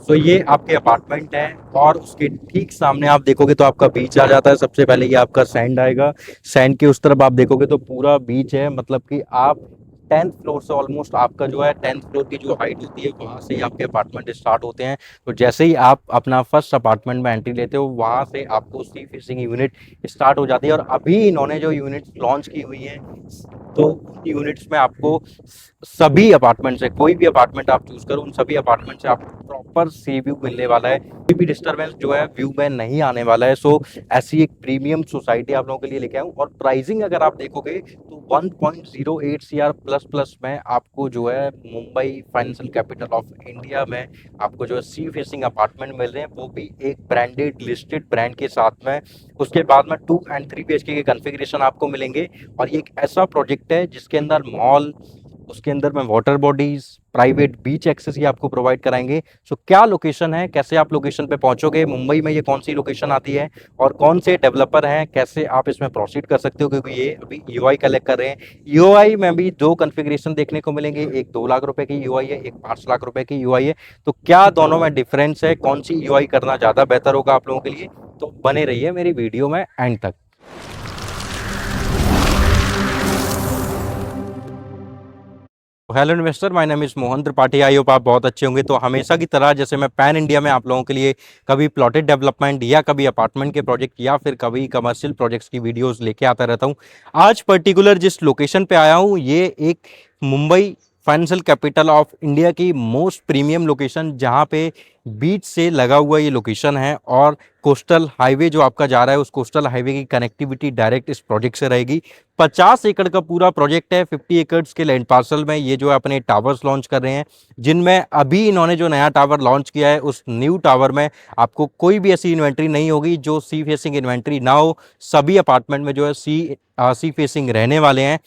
सो ये आपके अपार्टमेंट है और उसके ठीक सामने आप देखोगे तो आपका बीच आ जाता है। सबसे पहले ये आपका सैंड आएगा, सैंड के उस तरफ आप देखोगे तो पूरा बीच है, मतलब कि आप 10th फ्लोर से ऑलमोस्ट आपका जो है 10th फ्लोर की जो हाइट होती है वहां से ही आपके अपार्टमेंट स्टार्ट होते हैं। तो जैसे ही आप अपना फर्स्ट अपार्टमेंट में एंट्री लेते हो वहां से आपको सी फेसिंग यूनिट स्टार्ट हो जाती है। और अभी इन्होंने जो यूनिट लॉन्च की हुई है तो उन यूनिट्स में आपको सभी अपार्टमेंट से, कोई भी अपार्टमेंट आप चूज करो, उन सभी अपार्टमेंट से आपको प्रॉपर सी व्यू मिलने वाला है, कोई भी डिस्टरबेंस जो है व्यू में नहीं आने वाला है। सो ऐसी एक प्रीमियम सोसाइटी आप लोगों के लिए लेके आऊँ। और प्राइसिंग अगर आप देखोगे तो 1.08 सीआर प्लस प्लस में आपको जो है Mumbai financial capital of India में आपको जो है सी फेसिंग अपार्टमेंट मिल रहे हैं, वो भी एक ब्रांडेड लिस्टेड ब्रांड के साथ में। उसके बाद में 2 एंड 3 BHK के कन्फिग्रेशन आपको मिलेंगे। और ये एक ऐसा प्रोजेक्ट है जिसके अंदर मॉल, उसके अंदर में water bodies, private beach access ये आपको प्रोवाइड कराएंगे। सो क्या लोकेशन है, कैसे आप लोकेशन पे पहुंचोगे, मुंबई में ये कौन सी लोकेशन आती है और कौन से डेवलपर हैं, कैसे आप इसमें प्रोसीड कर सकते हो, क्योंकि ये अभी यूआई कलेक्ट कर रहे हैं। यूआई में भी दो कन्फिग्रेशन देखने को मिलेंगे, एक 2 लाख रुपए की यूआई है, एक 5 लाख रुपए की यूआई है। तो क्या दोनों में डिफरेंस है, कौन सी यूआई करना ज्यादा बेहतर होगा आप लोगों के लिए, तो बने रहिए मेरी वीडियो में एंड तक। Hello investor, my name is Mohan Tripathi. I hope आप बहुत अच्छे होंगे। तो हमेशा की तरह जैसे मैं पैन इंडिया में आप लोगों के लिए कभी प्लॉटेड डेवलपमेंट या कभी अपार्टमेंट के प्रोजेक्ट या फिर कभी कमर्शियल प्रोजेक्ट्स की वीडियोस लेके आता रहता हूं। आज पर्टिकुलर जिस लोकेशन पे आया हूं ये एक Mumbai financial capital of India की मोस्ट प्रीमियम लोकेशन, जहां पे बीच से लगा हुआ ये लोकेशन है और कोस्टल हाईवे जो आपका जा रहा है उस कोस्टल हाईवे की कनेक्टिविटी डायरेक्ट इस प्रोजेक्ट से रहेगी। 50 एकड़ का पूरा प्रोजेक्ट है। 50 एकड़ के लैंड पार्सल में ये जो है अपने टावर्स लॉन्च कर रहे हैं, जिनमें अभी इन्होंने जो नया टावर लॉन्च किया है उस न्यू टावर में आपको कोई भी ऐसी इन्वेंट्री नहीं होगी जो सी फेसिंग इन्वेंट्री ना हो। सभी अपार्टमेंट में जो है सी फेसिंग रहने वाले हैं।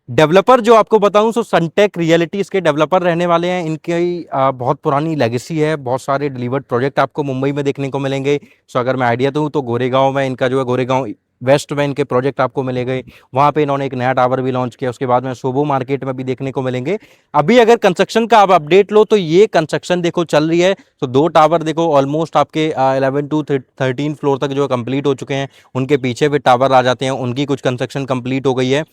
डेवलपर जो आपको बताऊं सो सनटेक रियलिटी इसके डेवलपर रहने वाले हैं। इनकी बहुत पुरानी लेगेसी है, बहुत सारे डिलीवर्ड प्रोजेक्ट आपको मुंबई में देखने को मिलेंगे। सो अगर मैं आइडिया दूं तो गोरेगांव में इनका जो है, गोरेगांव वेस्ट में इनके प्रोजेक्ट आपको मिलेंगे। वहां पे इन्होंने एक नया टावर भी लॉन्च किया। उसके बाद में सोबो मार्केट में भी देखने को मिलेंगे। अभी अगर कंस्ट्रक्शन का आप अपडेट लो तो ये कंस्ट्रक्शन देखो चल रही है। तो दो टावर देखो ऑलमोस्ट आपके 11 to 13 फ्लोर तक जो कंप्लीट हो चुके हैं। उनके पीछे भी टावर आ जाते हैं, उनकी कुछ कंस्ट्रक्शन कंप्लीट हो गई है।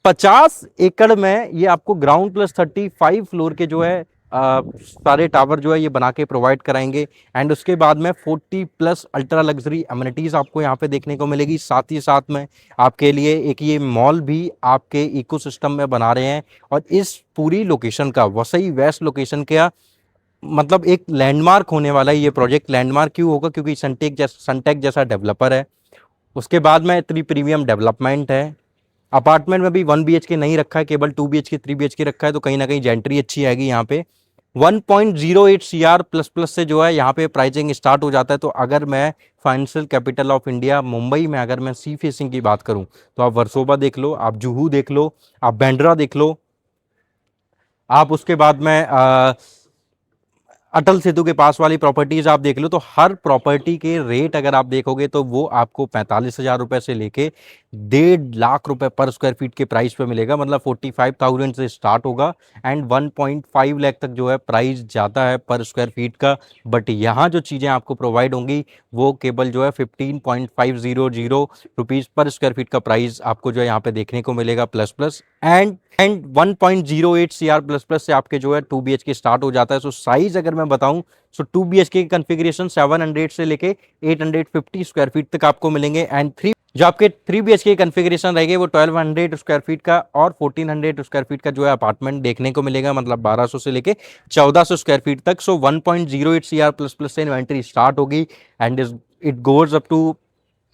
50 एकड़ में ये आपको ग्राउंड प्लस 35 फ्लोर के जो है सारे टावर जो है ये बना के प्रोवाइड कराएंगे। एंड उसके बाद में 40 प्लस अल्ट्रा लग्जरी एमिनिटीज आपको यहाँ पे देखने को मिलेगी। साथ ही साथ में आपके लिए एक ये मॉल भी आपके इकोसिस्टम में बना रहे हैं। और इस पूरी लोकेशन का, वसई वेस्ट लोकेशन का मतलब एक लैंडमार्क होने वाला है। ये प्रोजेक्ट लैंडमार्क क्यों होगा, क्योंकि सनटेक जैसा डेवलपर है। उसके बाद में इतनी प्रीमियम डेवलपमेंट है। अपार्टमेंट में भी 1 BHK नहीं रखा है, केवल 2 BHK 3 BHK रखा है। तो कहीं ना कहीं जेंट्री अच्छी आएगी यहाँ पे। 1.08 सीआर प्लस प्लस से जो है यहाँ पे प्राइसिंग स्टार्ट हो जाता है। तो अगर मैं financial capital of India Mumbai में अगर मैं सी फेसिंग की बात करूं तो आप वर्सोवा देख लो, आप जुहू देख लो, आप बैंड्रा देख लो, आप उसके बाद में अटल सेतु के पास वाली प्रॉपर्टीज आप देख लो। तो हर प्रॉपर्टी के रेट अगर आप देखोगे तो वो आपको 45,000 रुपए से लेके 1.5 लाख रुपए पर स्क्वायर फीट के प्राइस पे मिलेगा। मतलब 45,000 से स्टार्ट होगा एंड 1.5 लाख तक जो है प्राइस जाता है पर स्क्वायर फीट का। बट यहाँ जो चीज़ें आपको प्रोवाइड होंगी वो केवल जो है 15.500 रुपीज़ पर स्क्वायर फीट का प्राइस आपको जो है यहाँ पे देखने को मिलेगा plus plus. And 1.08 CR plus plus से आपके जो है 2 BHK स्टार्ट हो जाता है। सो साइज अगर मैं बताऊं सो 2 BHK की कन्फिग्रेशन 700 से लेके 850 स्क्वायर फीट तक आपको मिलेंगे। एंड जो आपके 3 BHK कन्फिग्रेशन रहेगी वो 1200 स्क्वायर फीट का और 1400 स्क्वायर फीट का जो है अपार्टमेंट देखने को मिलेगा। मतलब 1200 से लेके 1400 स्क्वायर फीट तक। सो 1.08 सीआर प्लस प्लस से इन्वेंट्री स्टार्ट होगी and it goes up to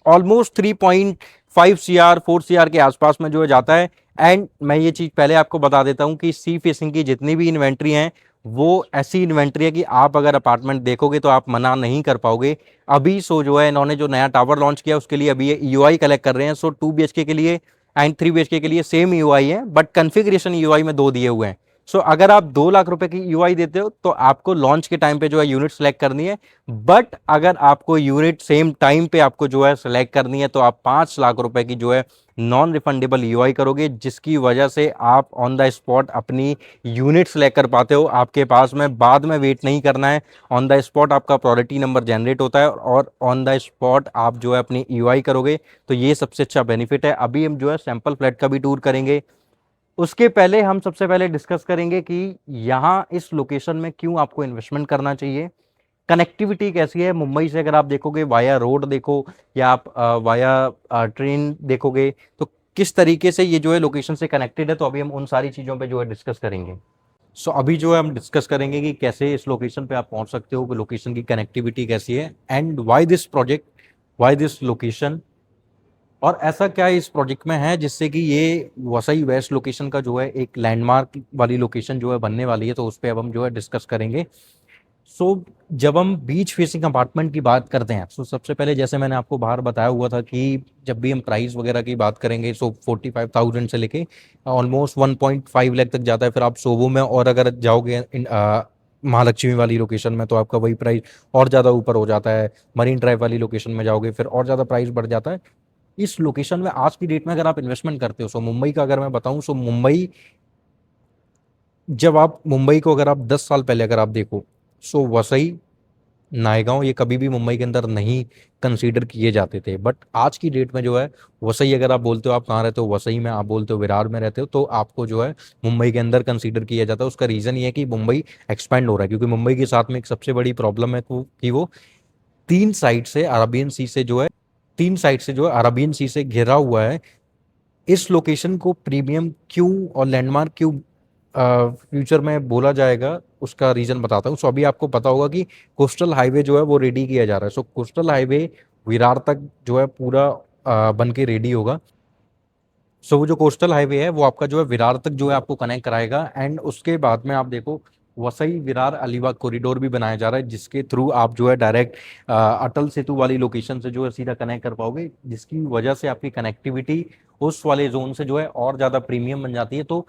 almost 3.5 CR 4 CR के आसपास में जो है जाता है। एंड मैं ये चीज पहले आपको बता देता हूं कि सी फेसिंग की जितनी भी इन्वेंट्री हैं वो ऐसी इन्वेंट्री है कि आप अगर अपार्टमेंट देखोगे तो आप मना नहीं कर पाओगे। अभी सो जो है इन्होंने जो नया टावर लॉन्च किया उसके लिए अभी ये यूआई कलेक्ट कर रहे हैं। सो 2 BHK के लिए एंड 3 BHK के लिए सेम यूआई है, बट कन्फिग्रेशन यूआई में दो दिए हुए हैं। सो अगर आप 2 लाख रुपए की यूआई देते हो तो आपको लॉन्च के टाइम पे जो है यूनिट सेलेक्ट करनी है। बट अगर आपको यूनिट सेम टाइम पे आपको जो है सेलेक्ट करनी है तो आप 5 लाख रुपए की जो है नॉन रिफंडेबल ईओआई करोगे, जिसकी वजह से आप ऑन द स्पॉट अपनी यूनिट्स लेकर पाते हो। आपके पास में बाद में वेट नहीं करना है, ऑन द स्पॉट आपका प्रायोरिटी नंबर जनरेट होता है और ऑन द स्पॉट आप जो है अपनी ईओआई करोगे। तो ये सबसे अच्छा बेनिफिट है। अभी हम जो है सैंपल फ्लैट का भी टूर करेंगे। उसके पहले हम सबसे पहले डिस्कस करेंगे कि यहाँ इस लोकेशन में क्यों आपको इन्वेस्टमेंट करना चाहिए। कनेक्टिविटी कैसी है मुंबई से, अगर आप देखोगे वाया रोड देखो या आप वाया ट्रेन देखोगे, तो किस तरीके से ये जो है लोकेशन से कनेक्टेड है। तो अभी हम उन सारी चीज़ों पे जो है डिस्कस करेंगे। सो अभी जो है हम डिस्कस करेंगे कि कैसे इस लोकेशन पे आप पहुंच सकते हो, लोकेशन की कनेक्टिविटी कैसी है, and why this project, why this location, और ऐसा क्या इस प्रोजेक्ट में है जिससे कि ये वसई वेस्ट लोकेशन का जो है एक लैंडमार्क वाली लोकेशन जो है बनने वाली है। तो उस पर अब हम जो है डिस्कस करेंगे। सो जब हम बीच फेसिंग अपार्टमेंट की बात करते हैं, तो सबसे पहले जैसे मैंने आपको बाहर बताया हुआ था कि जब भी हम प्राइस वगैरह की बात करेंगे, सो 45,000 से लेके ऑलमोस्ट 1.5 लाख तक जाता है। फिर आप सोबो में और अगर जाओगे महालक्ष्मी वाली लोकेशन में, तो आपका वही प्राइस और ज़्यादा ऊपर हो जाता है। मरीन ड्राइव वाली लोकेशन में जाओगे फिर और ज़्यादा प्राइस बढ़ जाता है। इस लोकेशन में आज की डेट में अगर आप इन्वेस्टमेंट करते हो, सो मुंबई का अगर मैं बताऊं, सो मुंबई, जब आप मुंबई को अगर आप 10 साल पहले अगर आप देखो, सो वसई, नायगांव, ये कभी भी मुंबई के अंदर नहीं कंसीडर किए जाते थे। बट आज की डेट में जो है वसई, अगर आप बोलते हो आप कहाँ रहते हो, वसई में, आप बोलते हो विरार में रहते हो, तो आपको जो है मुंबई के अंदर कंसीडर किया जाता है। उसका रीज़न ये है कि मुंबई एक्सपैंड हो रहा है, क्योंकि मुंबई के साथ में एक सबसे बड़ी प्रॉब्लम है कि वो तीन साइड से अरबियन सी से जो है, तीन साइड से जो है अरबियन सी से घिरा हुआ है। इस लोकेशन को प्रीमियम क्यों और लैंडमार्क क्यों फ्यूचर में बोला जाएगा, उसका रीजन बताता हूँ। सो अभी आपको पता होगा कि कोस्टल हाईवे जो है वो रेडी किया जा रहा है। सो कोस्टल हाईवे विरार तक जो है पूरा बन के रेडी होगा। सो वो जो कोस्टल हाईवे है वो आपका जो है विरार तक जो है आपको कनेक्ट कराएगा। एंड उसके बाद में आप देखो वसई विरार अलीबाग कॉरिडोर भी बनाया जा रहा है, जिसके थ्रू आप जो है डायरेक्ट अटल सेतु वाली लोकेशन से जो है सीधा कनेक्ट कर पाओगे, जिसकी वजह से आपकी कनेक्टिविटी उस वाले जोन से जो है और ज़्यादा प्रीमियम बन जाती है। तो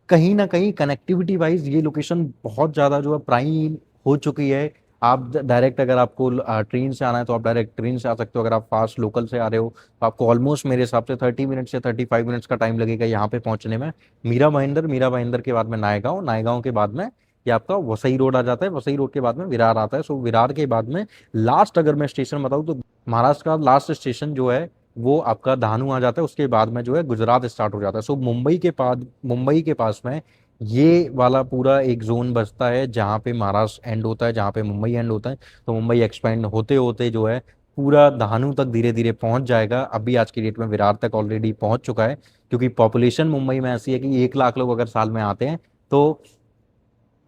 कहीं ना कहीं कनेक्टिविटी वाइज ये लोकेशन बहुत ज़्यादा जो है प्राइम हो चुकी है। आप डायरेक्ट अगर आपको ट्रेन से आना है तो आप डायरेक्ट ट्रेन से आ सकते हो। अगर आप फास्ट लोकल से आ रहे हो तो आपको ऑलमोस्ट मेरे हिसाब से 30 मिनट से 35 मिनट्स का टाइम लगेगा यहाँ पे पहुंचने में। मीरा भाईंदर के बाद में नायगांव, नायगांव के बाद में ये आपका वसई रोड आ जाता है। वसई रोड के बाद में विरार आता है। सो विरार के बाद में लास्ट अगर मैं स्टेशन बताऊँ तो महाराष्ट्र का लास्ट स्टेशन जो है वो आपका धानु आ जाता है। उसके बाद में जो है गुजरात स्टार्ट हो जाता है। सो मुंबई के पास में ये वाला पूरा एक जोन बचता है जहाँ पे महाराष्ट्र एंड होता है, जहाँ पे मुंबई एंड होता है। तो मुंबई एक्सपेंड होते होते जो है पूरा धानु तक धीरे धीरे पहुंच जाएगा। अभी आज की डेट में विरार तक ऑलरेडी पहुंच चुका है, क्योंकि पॉपुलेशन मुंबई में ऐसी है कि 1 लाख लोग अगर साल में आते हैं तो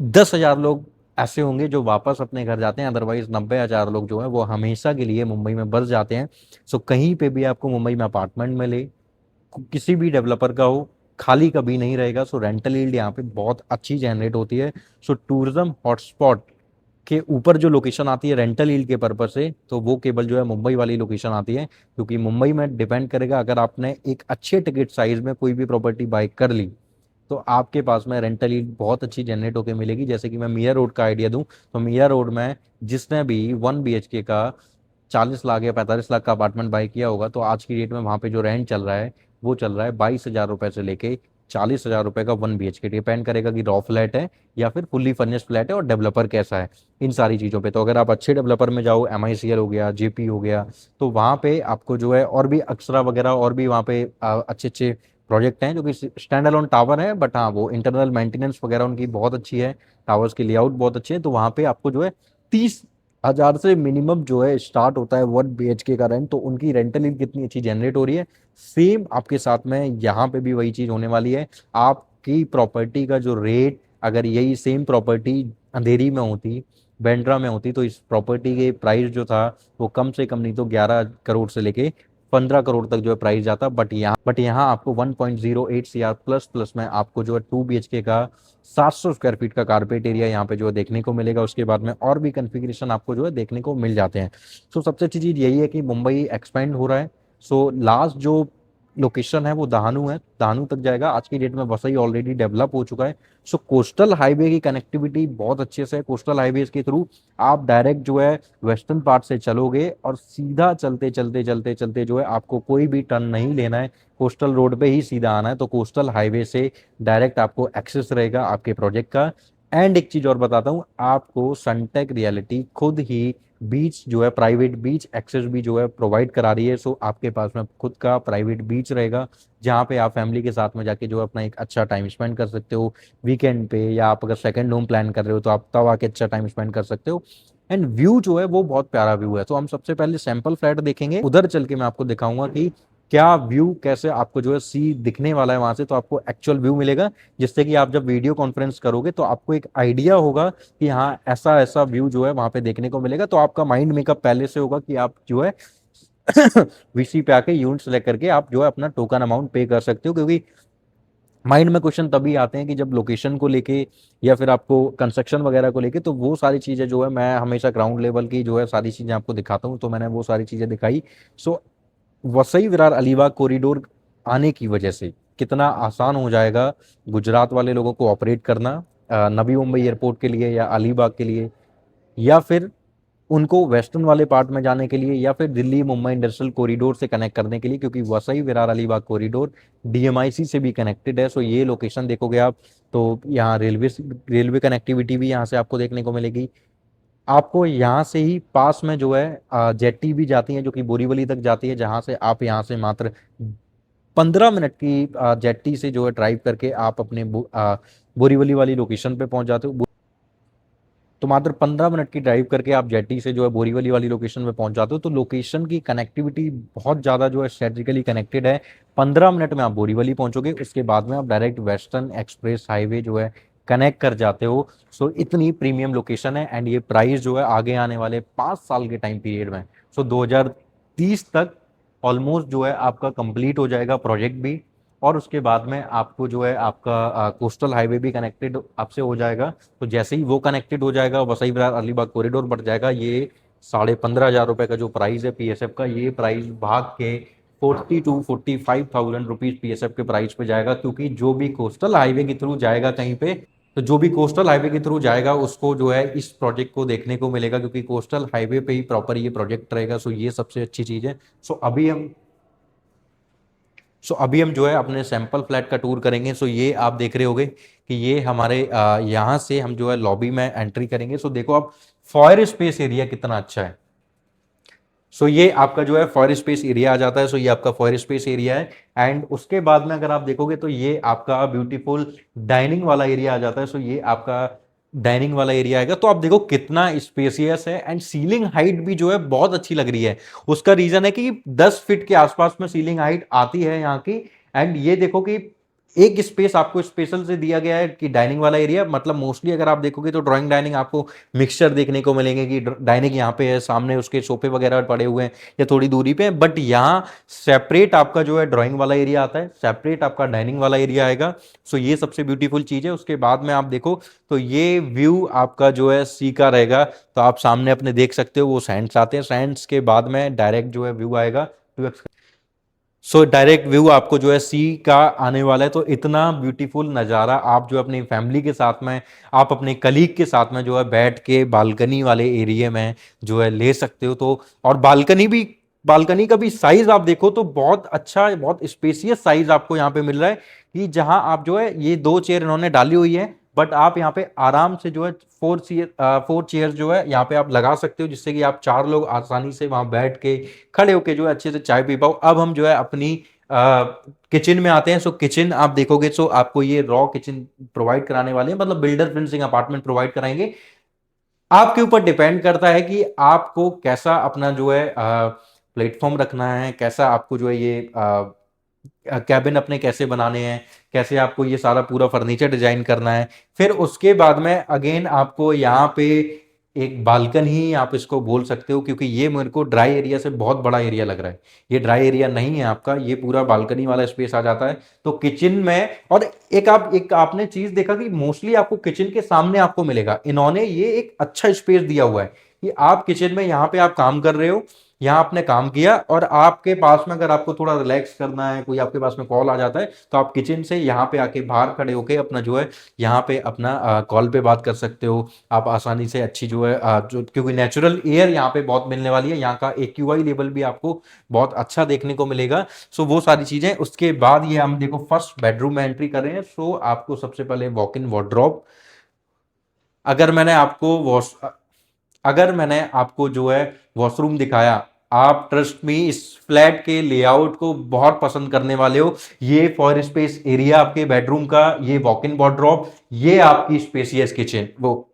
10,000 लोग ऐसे होंगे जो वापस अपने घर जाते हैं। अदरवाइज 90,000 लोग जो है वो हमेशा के लिए मुंबई में बस जाते हैं। सो कहीं पे भी आपको मुंबई में अपार्टमेंट मिले, किसी भी डेवलपर का हो, खाली कभी नहीं रहेगा। सो रेंटल यील्ड यहाँ पे बहुत अच्छी जनरेट होती है। सो टूरिज्म हॉटस्पॉट के ऊपर जो लोकेशन आती है रेंटल यील्ड के पर्पज से, तो वो केवल जो है मुंबई वाली लोकेशन आती है। क्योंकि मुंबई में डिपेंड करेगा, अगर आपने एक अच्छे टिकट साइज में कोई भी प्रॉपर्टी बाय कर ली तो आपके पास में रेंटल यील्ड बहुत अच्छी जनरेट होकर मिलेगी। जैसे कि मैं मिया रोड का आइडिया दूं, तो मिया रोड में जिसने भी 1 BHK का 40 लाख या 45 लाख का अपार्टमेंट बाय किया होगा, तो आज की डेट में वहाँ पे जो रेंट चल रहा है वो चल रहा है 22,000 रुपये से लेके 40,000 रुपये का 1 BHK। डिपेंड करेगा कि रॉ फ्लैट है या फिर फुल्ली फर्निश्ड फ्लैट है और डेवलपर कैसा है, इन सारी चीज़ों पे। तो अगर आप अच्छे डेवलपर में जाओ, MICL हो गया, JP हो गया, तो वहाँ पे आपको जो है और भी अक्सरा वगैरह और भी वहाँ पे अच्छे अच्छे प्रोजेक्ट हैं जो कि स्टैंड अलोन टावर है। बट हाँ, वो इंटरनल मेंटेनेंस वगैरह उनकी बहुत अच्छी है, टावर्स की लेआउट बहुत अच्छी है। तो वहाँ पे आपको जो है 30,000 से मिनिमम जो है स्टार्ट होता है 1 BHK का रेंट। तो उनकी रेंटल इनकम कितनी अच्छी जनरेट हो रही है। सेम आपके साथ में यहाँ पे भी वही चीज़ होने वाली है। आपकी प्रॉपर्टी का जो रेट, अगर यही सेम प्रॉपर्टी अंधेरी में होती, बेंड्रा में होती, तो इस प्रॉपर्टी के प्राइस जो था वो कम से कम नहीं तो 11 करोड़ से लेके 15 करोड़ तक जो है प्राइस जाता। बट यहाँ आपको 1.08 CR प्लस प्लस में आपको जो है 2 BHK का 700 स्क्वायर फीट का कारपेट एरिया यहाँ पे जो है देखने को मिलेगा। उसके बाद में और भी कन्फिग्रेशन आपको जो है देखने को मिल जाते हैं। सो सबसे अच्छी चीज़ यही है कि मुंबई एक्सपेंड हो रहा है। सो लास्ट जो लोकेशन है वो दहानू है, दहानू तक जाएगा। आज की डेट में वसई ऑलरेडी डेवलप हो चुका है। सो कोस्टल हाईवे की कनेक्टिविटी बहुत अच्छे से है। कोस्टल हाईवे के थ्रू आप डायरेक्ट जो है वेस्टर्न पार्ट से चलोगे और सीधा चलते चलते चलते चलते जो है आपको कोई भी टर्न नहीं लेना है, कोस्टल रोड पे ही सीधा आना है। तो कोस्टल हाईवे से डायरेक्ट आपको एक्सेस रहेगा आपके प्रोजेक्ट का। एंड एक चीज और बताता हूँ आपको, सनटेक रियलिटी खुद ही बीच जो है, प्राइवेट बीच एक्सेस भी जो है प्रोवाइड करा रही है। सो आपके पास में खुद का प्राइवेट बीच रहेगा, जहाँ पे आप फैमिली के साथ में जाके जो है अपना एक अच्छा टाइम स्पेंड कर सकते हो वीकेंड पे, या आप अगर सेकंड होम प्लान कर रहे हो तो आप तब आके अच्छा टाइम स्पेंड कर सकते हो। एंड व्यू जो है वो बहुत प्यारा व्यू है। तो हम सबसे पहले सैंपल फ्लैट देखेंगे, उधर चल के मैं आपको दिखाऊंगा कि क्या व्यू, कैसे आपको जो है सी दिखने वाला है वहां से, तो आपको एक्चुअल व्यू मिलेगा, जिससे कि आप जब वीडियो कॉन्फ्रेंस करोगे तो आपको एक आइडिया होगा कि हाँ ऐसा ऐसा व्यू जो है वहां पे देखने को मिलेगा। तो आपका माइंड मेकअप पहले से होगा कि आप जो है वीसी पे आके यूनिट सेलेक्ट करके आप जो है अपना टोकन अमाउंट पे कर सकते हो। क्योंकि माइंड में क्वेश्चन तभी आते हैं कि जब लोकेशन को लेके या फिर आपको कंस्ट्रक्शन वगैरह को लेके, तो वो सारी चीज़ें जो है मैं हमेशा ग्राउंड लेवल की जो है सारी चीज़ें आपको दिखाता हूँ। तो मैंने वो सारी चीज़ें दिखाई। सो वसई विरार अलीबाग कॉरिडोर आने की वजह से कितना आसान हो जाएगा गुजरात वाले लोगों को ऑपरेट करना, नवी मुंबई एयरपोर्ट के लिए या अलीबाग के लिए, या फिर उनको वेस्टर्न वाले पार्ट में जाने के लिए, या फिर दिल्ली मुंबई इंडस्ट्रियल कॉरिडोर से कनेक्ट करने के लिए। क्योंकि वसई विरार अलीबाग कॉरिडोर डीएमआईसी से भी कनेक्टेड है। सो ये लोकेशन देखोगे आप तो यहाँ रेलवे कनेक्टिविटी भी यहाँ से आपको देखने को मिलेगी। आपको यहाँ से ही पास में जो है जेट्टी भी जाती है जो कि बोरीवली तक जाती है, जहाँ से आप यहाँ से मात्र 15 मिनट की जेट्टी से जो है ड्राइव करके आप अपने बोरीवली वाली लोकेशन पे पहुंच जाते हो। तो मात्र 15 मिनट की ड्राइव करके आप जेट्टी से जो है बोरीवली वाली लोकेशन पे पहुंच जाते हो। तो लोकेशन की कनेक्टिविटी बहुत ज़्यादा जो है स्ट्रेटेजिकली कनेक्टेड है। 15 मिनट में आप बोरीवली पहुंचोगे, उसके बाद में आप डायरेक्ट वेस्टर्न एक्सप्रेस हाईवे जो है कनेक्ट कर जाते हो। सो इतनी प्रीमियम लोकेशन है। एंड ये प्राइस जो है आगे आने वाले 5 साल के टाइम पीरियड में, सो 2030 तक ऑलमोस्ट जो है आपका कंप्लीट हो जाएगा प्रोजेक्ट भी। और उसके बाद में आपको जो है आपका कोस्टल हाईवे भी कनेक्टेड आपसे हो जाएगा। तो जैसे ही वो कनेक्टेड हो जाएगा, वसई विरार अलीबाग कॉरिडोर बढ़ जाएगा। ये 15,500 रुपए का जो प्राइस है पीएसएफ का, ये प्राइस भाग के 40 to 45,000 रुपीज पीएसएफ के प्राइस पे जाएगा। क्योंकि जो भी कोस्टल हाईवे के थ्रू जाएगा कहीं पे, तो जो भी कोस्टल हाईवे के थ्रू जाएगा उसको जो है इस प्रोजेक्ट को देखने को मिलेगा, क्योंकि कोस्टल हाईवे पे ही प्रॉपर ये प्रोजेक्ट रहेगा। सो ये सबसे अच्छी चीज है। सो अभी हम जो है अपने सैंपल फ्लैट का टूर करेंगे। सो ये आप देख रहे होगे कि ये हमारे यहाँ से हम जो है लॉबी में एंट्री करेंगे। सो देखो आप, फॉयर स्पेस एरिया कितना अच्छा है। सो ये आपका जो है फॉयर स्पेस एरिया आ जाता है। सो ये आपका फॉयर स्पेस एरिया है। एंड उसके बाद में अगर आप देखोगे तो ये आपका ब्यूटीफुल डाइनिंग वाला एरिया आ जाता है। सो ये आपका डाइनिंग वाला एरिया आएगा। तो आप देखो कितना स्पेसियस है। एंड सीलिंग हाइट भी जो है बहुत अच्छी लग रही है। उसका रीजन है कि 10 फीट के आसपास में सीलिंग हाइट आती है यहाँ की। एंड ये देखो कि एक स्पेस आपको स्पेशल से दिया गया है कि डाइनिंग वाला एरिया, मतलब मोस्टली अगर आप देखोगे तो ड्राइंग डाइनिंग आपको मिक्सचर देखने को मिलेंगे कि डाइनिंग यहाँ पे है, सामने उसके सोफे वगैरह पड़े हुए हैं या थोड़ी दूरी पे, बट यहाँ सेपरेट आपका जो है ड्राइंग वाला एरिया आता है, सेपरेट आपका डाइनिंग वाला एरिया आएगा। सो ये सबसे ब्यूटीफुल चीज है। उसके बाद में आप देखो तो ये व्यू आपका जो है सी का रहेगा। तो आप सामने अपने देख सकते हो वो सैंड्स आते हैं, सैंड्स के बाद में डायरेक्ट जो है व्यू आएगा। सो डायरेक्ट व्यू आपको जो है सी का आने वाला है। तो इतना ब्यूटीफुल नज़ारा आप जो अपनी फैमिली के साथ में, आप अपने कलीग के साथ में जो है बैठ के बालकनी वाले एरिया में जो है ले सकते हो। तो और बालकनी का भी साइज आप देखो तो बहुत अच्छा, बहुत स्पेसियस साइज आपको यहाँ पे मिल रहा है। कि जहां आप जो है ये 2 चेयर इन्होंने डाली हुई है, बट आप यहाँ पे आराम से जो है 4 चेयर जो है यहाँ पे आप लगा सकते हो, जिससे कि आप 4 लोग आसानी से वहां बैठ के खड़े होके जो है अच्छे से चाय पी पाओ। अब हम जो है अपनी किचन में आते हैं। सो किचन आप देखोगे, सो आपको ये रॉ किचन प्रोवाइड कराने वाले हैं, मतलब बिल्डर फिनिशिंग अपार्टमेंट प्रोवाइड कराएंगे। आपके ऊपर डिपेंड करता है कि आपको कैसा अपना जो है प्लेटफॉर्म रखना है, कैसा आपको जो है ये कैबिन अपने कैसे बनाने हैं, कैसे आपको ये सारा पूरा फर्नीचर डिजाइन करना है। फिर उसके बाद में अगेन आपको यहाँ पे एक बालकनी आप इसको बोल सकते हो, क्योंकि ये मेरे को ड्राई एरिया से बहुत बड़ा एरिया लग रहा है। ये ड्राई एरिया नहीं है आपका, ये पूरा बालकनी वाला स्पेस आ जाता है। तो किचन में, और एक आपने चीज देखा कि मोस्टली आपको किचन के सामने आपको मिलेगा, इन्होंने ये एक अच्छा स्पेस दिया हुआ है कि आप किचन में यहाँ पे आप काम कर रहे हो, यहाँ आपने काम किया और आपके पास में अगर आपको थोड़ा रिलैक्स करना है, कोई आपके पास में कॉल आ जाता है, तो आप किचन से यहाँ पे आके बाहर खड़े होके अपना जो है यहाँ पे अपना कॉल पे बात कर सकते हो। आप आसानी से अच्छी जो है जो, क्योंकि नेचुरल एयर यहाँ पे बहुत मिलने वाली है, यहाँ का AQI लेवल भी आपको बहुत अच्छा देखने को मिलेगा। सो वो सारी चीजें, उसके बाद ये हम देखो फर्स्ट बेडरूम में एंट्री कर रहे हैं। सो आपको सबसे पहले वॉक इन वार्डरोब, अगर मैंने आपको वॉश अगर मैंने आपको जो है वॉशरूम दिखाया, आप ट्रस्ट मी इस फ्लैट के लेआउट को बहुत पसंद करने वाले हो। ये फॉर स्पेस एरिया आपके बेडरूम का, ये वॉक इन वार्डरोब, ये आपकी स्पेसियस किचन, वो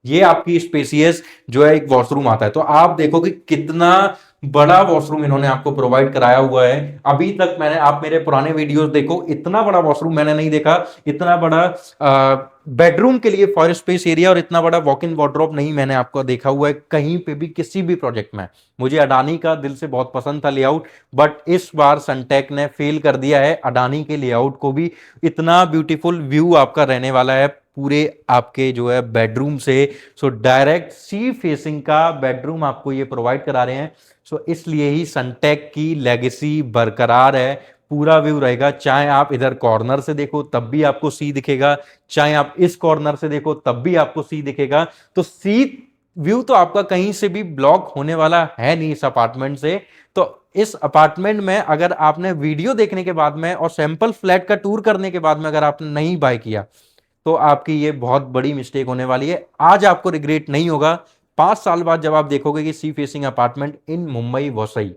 ये आपकी स्पेसियस जो है एक वॉशरूम आता है। तो आप देखो कि कितना बड़ा वॉशरूम इन्होंने आपको प्रोवाइड कराया हुआ है। अभी तक मैंने, आप मेरे पुराने वीडियोस देखो, इतना बड़ा वॉशरूम मैंने नहीं देखा, इतना बड़ा बेडरूम के लिए फॉर स्पेस एरिया और इतना बड़ा वॉक इन वार्डरोब नहीं मैंने आपको देखा हुआ है कहीं पे भी, किसी भी प्रोजेक्ट में। मुझे अडानी का दिल से बहुत पसंद था लेआउट, बट इस बार सनटेक ने फेल कर दिया है अडानी के लेआउट को भी। इतना ब्यूटीफुल व्यू आपका रहने वाला है पूरे आपके जो है बेडरूम से। सो डायरेक्ट सी फेसिंग का बेडरूम आपको ये प्रोवाइड करा रहे हैं। सो इसलिए ही सनटेक की लेगेसी बरकरार है, पूरा व्यू रहेगा। चाहे आप इधर कॉर्नर से देखो तब भी आपको सी दिखेगा, चाहे आप इस कॉर्नर से देखो तब भी आपको सी दिखेगा। तो सी व्यू तो आपका कहीं से भी ब्लॉक होने वाला है नहीं इस अपार्टमेंट से। तो इस अपार्टमेंट में अगर आपने वीडियो देखने के बाद में और सैंपल फ्लैट का टूर करने के बाद में अगर आपने नहीं बाय किया, तो आपकी ये बहुत बड़ी मिस्टेक होने वाली है। आज आपको रिग्रेट नहीं होगा, 5 साल बाद जब आप देखोगे कि sea facing apartment in Mumbai Vasai,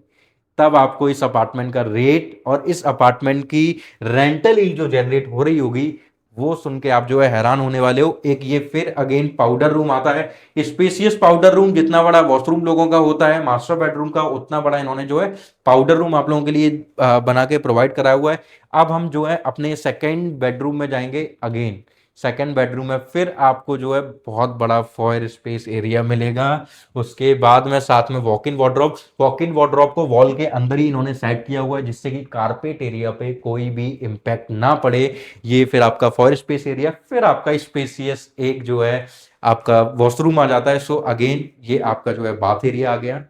तब आपको इस अपार्टमेंट का रेट और इस अपार्टमेंट की रेंटल यील्ड जो जनरेट हो रही होगी, वो सुन के आप जो है हैरान होने वाले हो। एक ये फिर अगेन पाउडर रूम आता है, स्पेसियस पाउडर रूम। जितना बड़ा वॉशरूम लोगों का होता है मास्टर बेडरूम का, उतना बड़ा इन्होंने जो है पाउडर रूम आप लोगों के लिए बना के प्रोवाइड कराया हुआ है। अब हम जो है अपने सेकेंड बेडरूम में जाएंगे। अगेन सेकेंड बेडरूम में फिर आपको जो है बहुत बड़ा फॉयर स्पेस एरिया मिलेगा। उसके बाद में साथ में walk in wardrobe, walk in wardrobe को वॉल के अंदर ही इन्होंने सेट किया हुआ है, जिससे कि कारपेट एरिया पे कोई भी इंपैक्ट ना पड़े। ये फिर आपका फॉयर स्पेस एरिया, फिर आपका स्पेसियस एक जो है आपका वॉशरूम आ जाता है। सो अगेन ये आपका जो है बाथ एरिया आ गया,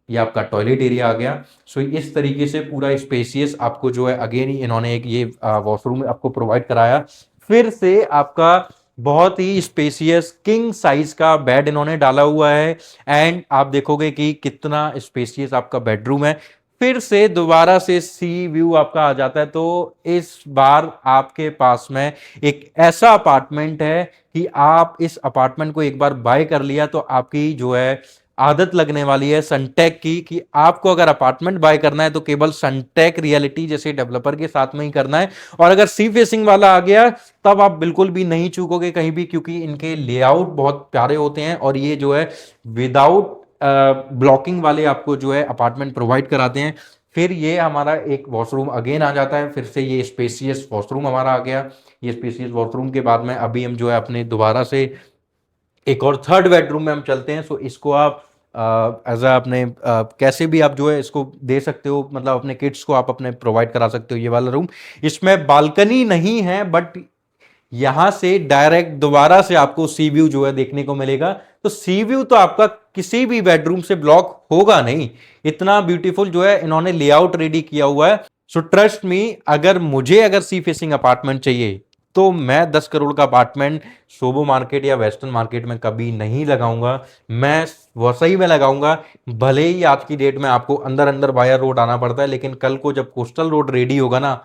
ये आपका टॉयलेट एरिया आ गया। सो इस तरीके से पूरा स्पेसियस आपको जो है अगेन ही इन्होंने एक ये वॉशरूम आपको प्रोवाइड कराया। फिर से आपका बहुत ही स्पेसियस किंग साइज का बेड इन्होंने डाला हुआ है। एंड आप देखोगे कि कितना स्पेसियस आपका बेडरूम है। फिर से दोबारा से सी व्यू आपका आ जाता है। तो इस बार आपके पास में एक ऐसा अपार्टमेंट है कि आप इस अपार्टमेंट को एक बार बाय कर लिया तो आपकी जो है आदत लगने वाली है सनटेक की, कि आपको अगर अपार्टमेंट बाय करना है तो केवल सनटेक रियलिटी जैसे डेवलपर के साथ में ही करना है। और अगर सी फेसिंग वाला आ गया तब आप बिल्कुल भी नहीं चूकोगे कहीं भी, क्योंकि इनके लेआउट बहुत प्यारे होते हैं और ये जो है विदाउट ब्लॉकिंग वाले आपको जो है अपार्टमेंट प्रोवाइड कराते हैं। फिर ये हमारा एक वॉशरूम अगेन आ जाता है, फिर से ये स्पेसियस वॉशरूम हमारा आ गया। ये स्पेसियस वॉशरूम के बाद में अभी हम जो है अपने दोबारा से एक और थर्ड बेडरूम में हम चलते हैं। सो इसको आप एज अपने कैसे भी आप जो है इसको दे सकते हो, मतलब अपने किड्स को आप अपने प्रोवाइड करा सकते हो ये वाला रूम। इसमें बालकनी नहीं है, बट यहां से डायरेक्ट दोबारा से आपको सी व्यू जो है देखने को मिलेगा। तो सी व्यू तो आपका किसी भी बेडरूम से ब्लॉक होगा नहीं, इतना ब्यूटीफुल जो है इन्होंने लेआउट रेडी किया हुआ है। सो ट्रस्ट मी, अगर सी फेसिंग अपार्टमेंट चाहिए तो मैं 10 करोड़ का अपार्टमेंट शोभो मार्केट या वेस्टर्न मार्केट में कभी नहीं लगाऊंगा, मैं वसई में लगाऊंगा। भले ही आज की डेट में आपको अंदर अंदर वाया रोड आना पड़ता है, लेकिन कल को जब कोस्टल रोड रेडी होगा ना,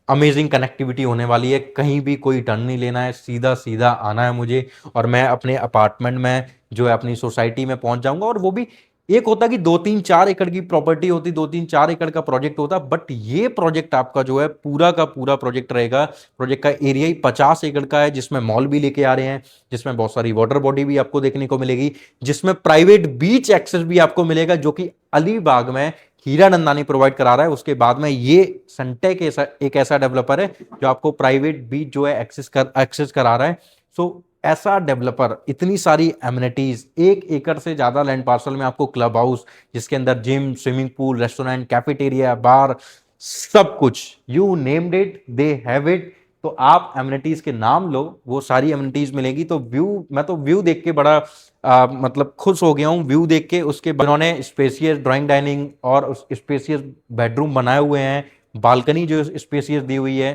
अमेजिंग कनेक्टिविटी होने वाली है। कहीं भी कोई टर्न नहीं लेना है, सीधा सीधा आना है मुझे, और मैं अपने अपार्टमेंट में जो है अपनी सोसाइटी में पहुंच जाऊंगा। और वो भी एक होता कि 2-3-4 एकड़ की प्रॉपर्टी होती, 2-3-4 एकड़ का प्रोजेक्ट होता, बट ये प्रोजेक्ट आपका जो है पूरा का पूरा प्रोजेक्ट रहेगा। प्रोजेक्ट का एरिया ही 50 एकड़ का है, जिसमें मॉल भी लेके आ रहे हैं, जिसमें बहुत सारी वाटर बॉडी भी आपको देखने को मिलेगी, जिसमें प्राइवेट बीच एक्सेस भी आपको मिलेगा, जो कि अलीबाग में हीरा नंदानी प्रोवाइड करा रहा है। उसके बाद में ये सनटेक एक ऐसा डेवलपर है जो आपको प्राइवेट बीच जो है एक्सेस करा रहा है। सो ऐसा डेवलपर, इतनी सारी एमिनिटीज, 1 एकड़ से ज्यादा लैंड पार्सल में आपको क्लब हाउस, जिसके अंदर gym, swimming pool, restaurant, cafeteria, bar, सब कुछ, you named it, they have it. तो आप एमिनिटीज के नाम लो, वो सारी एमिनिटीज मिलेगी। तो व्यू, मैं तो व्यू देख के बड़ा मतलब खुश हो गया हूँ। व्यू देख के, उसके बाद उन्होंने स्पेसियस ड्राइंग डाइनिंग और स्पेसियस बेडरूम बनाए हुए हैं, बालकनी जो स्पेसियस दी हुई है।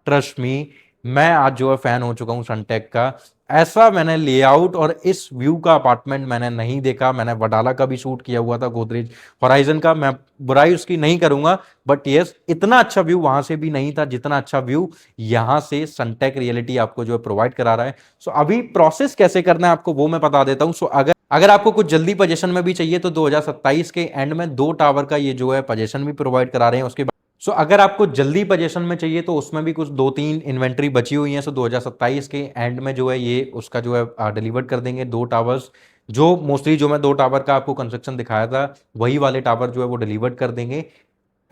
ट्रस्ट मी, मैं आज जो है फैन हो चुका हूँ सनटेक का। ऐसा मैंने लेआउट और इस व्यू का अपार्टमेंट मैंने नहीं देखा। मैंने वडाला का भी शूट किया हुआ था, गोदरेज होराइजन का, मैं बुराई उसकी नहीं करूंगा, बट यस, इतना अच्छा व्यू वहां से भी नहीं था जितना अच्छा व्यू यहां से सनटेक रियलिटी आपको जो है प्रोवाइड करा रहा है। सो अभी प्रोसेस कैसे करना है आपको वो मैं बता देता हूं। सो अगर आपको कुछ जल्दी पोजीशन में भी चाहिए तो 2027 के एंड में 2 टावर का ये जो है पोजीशन भी प्रोवाइड करा रहे हैं। उसके सो अगर आपको जल्दी पोजीशन में चाहिए तो उसमें भी कुछ 2-3 इन्वेंट्री बची हुई है। सो 2027 के एंड में जो है ये उसका जो है डिलीवर कर देंगे 2 टावर्स। जो मोस्टली जो मैं 2 टावर का आपको कंस्ट्रक्शन दिखाया था, वही वाले टावर जो है वो डिलीवर कर देंगे।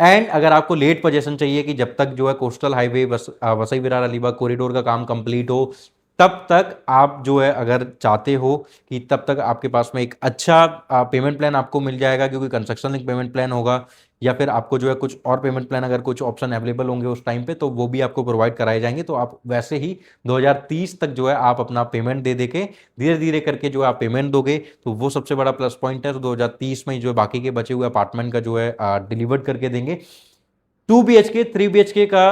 एंड अगर आपको लेट पोजीशन चाहिए कि जब तक जो है coastal highway Vasai Virar Alibag corridor का काम कंप्लीट हो, तब तक आप जो है अगर चाहते हो कि तब तक आपके पास में एक अच्छा पेमेंट प्लान आपको मिल जाएगा, क्योंकि कंस्ट्रक्शन लिंक पेमेंट प्लान होगा, या फिर आपको जो है कुछ और पेमेंट प्लान अगर कुछ ऑप्शन अवेलेबल होंगे उस टाइम पे, तो वो भी आपको प्रोवाइड कराए जाएंगे। तो आप वैसे ही 2030 तक जो है आप अपना पेमेंट दे दे के धीरे धीरे करके जो है आप पेमेंट दोगे, तो वो सबसे बड़ा प्लस पॉइंट है। तो 2030 में जो है बाकी के बचे हुए अपार्टमेंट का जो है डिलीवर करके देंगे। 2 BHK 3 BHK का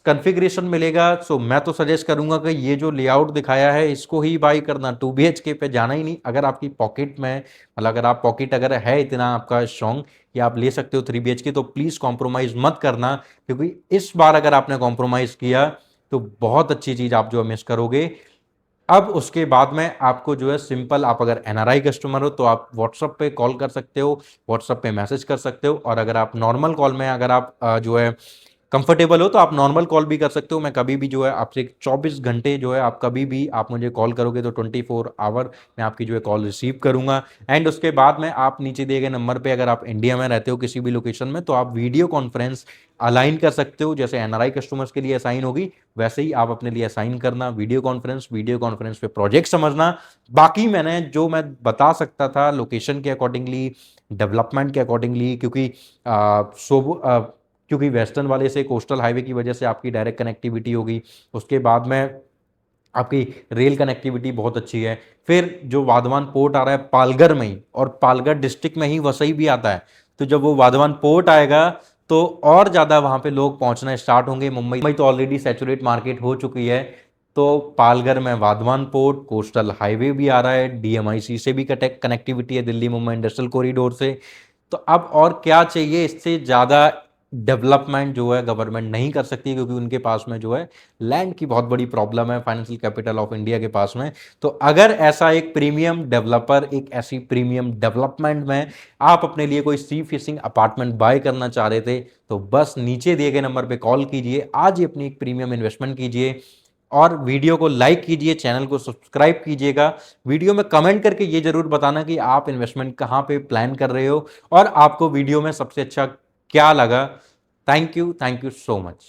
कॉन्फ़िगरेशन मिलेगा। सो मैं तो सजेस्ट करूंगा कि ये जो लेआउट दिखाया है इसको ही बाई करना, 2 BHK पे जाना ही नहीं। अगर आपकी पॉकेट में, मतलब अगर आप पॉकेट अगर है इतना आपका स्ट्रॉन्ग कि आप ले सकते हो 3 BHK, तो प्लीज कॉम्प्रोमाइज मत करना, क्योंकि इस बार अगर आपने कॉम्प्रोमाइज किया तो बहुत अच्छी चीज आप जो मिस करोगे। अब उसके बाद में आपको जो है सिंपल, आप अगर एनआरआई कस्टमर हो तो आप व्हाट्सएप पे कॉल कर सकते हो, व्हाट्सएप पे मैसेज कर सकते हो, और अगर आप नॉर्मल कॉल में अगर आप जो है कंफर्टेबल हो तो आप नॉर्मल कॉल भी कर सकते हो। मैं कभी भी जो है आपसे 24 घंटे जो है, आप कभी भी आप मुझे कॉल करोगे तो 24 आवर मैं आपकी जो है कॉल रिसीव करूंगा। एंड उसके बाद में आप नीचे दिए गए नंबर पे, अगर आप इंडिया में रहते हो किसी भी लोकेशन में, तो आप वीडियो कॉन्फ्रेंस अलाइन कर सकते हो। जैसे एनआरआई कस्टमर्स के लिए असाइन होगी, वैसे ही आप अपने लिए असाइन करना वीडियो कॉन्फ्रेंस पे प्रोजेक्ट समझना। बाकी मैंने जो मैं बता सकता था लोकेशन के अकॉर्डिंगली, डेवलपमेंट के अकॉर्डिंगली, क्योंकि क्योंकि वेस्टर्न वाले से कोस्टल हाईवे की वजह से आपकी डायरेक्ट कनेक्टिविटी होगी। उसके बाद में आपकी रेल कनेक्टिविटी बहुत अच्छी है। फिर जो वाधवान पोर्ट आ रहा है पालघर में ही, और पालघर डिस्ट्रिक्ट में ही वसई भी आता है, तो जब वो वाधवान पोर्ट आएगा तो और ज़्यादा वहाँ पे लोग पहुँचना स्टार्ट होंगे। मुंबई तो ऑलरेडी सैचुरेट मार्केट हो चुकी है, तो पालघर में वाधवान पोर्ट, कोस्टल हाईवे भी आ रहा है, डीएमआईसी से भी कनेक्टिविटी है, दिल्ली मुंबई इंडस्ट्रियल कॉरिडोर से। तो अब और क्या चाहिए, इससे ज़्यादा डेवलपमेंट जो है गवर्नमेंट नहीं कर सकती, क्योंकि उनके पास में जो है लैंड की बहुत बड़ी प्रॉब्लम है, फाइनेंशियल कैपिटल ऑफ इंडिया के पास में। तो अगर ऐसा एक प्रीमियम डेवलपर, एक ऐसी प्रीमियम डेवलपमेंट में आप अपने लिए कोई सी फेसिंग अपार्टमेंट बाय करना चाह रहे थे, तो बस नीचे दिए गए नंबर पे कॉल कीजिए, आज ही अपनी एक प्रीमियम इन्वेस्टमेंट कीजिए, और वीडियो को लाइक कीजिए, चैनल को सब्सक्राइब कीजिएगा। वीडियो में कमेंट करके ये जरूर बताना कि आप इन्वेस्टमेंट कहाँ पे प्लान कर रहे हो और आपको वीडियो में सबसे अच्छा क्या लगा। Thank you so much.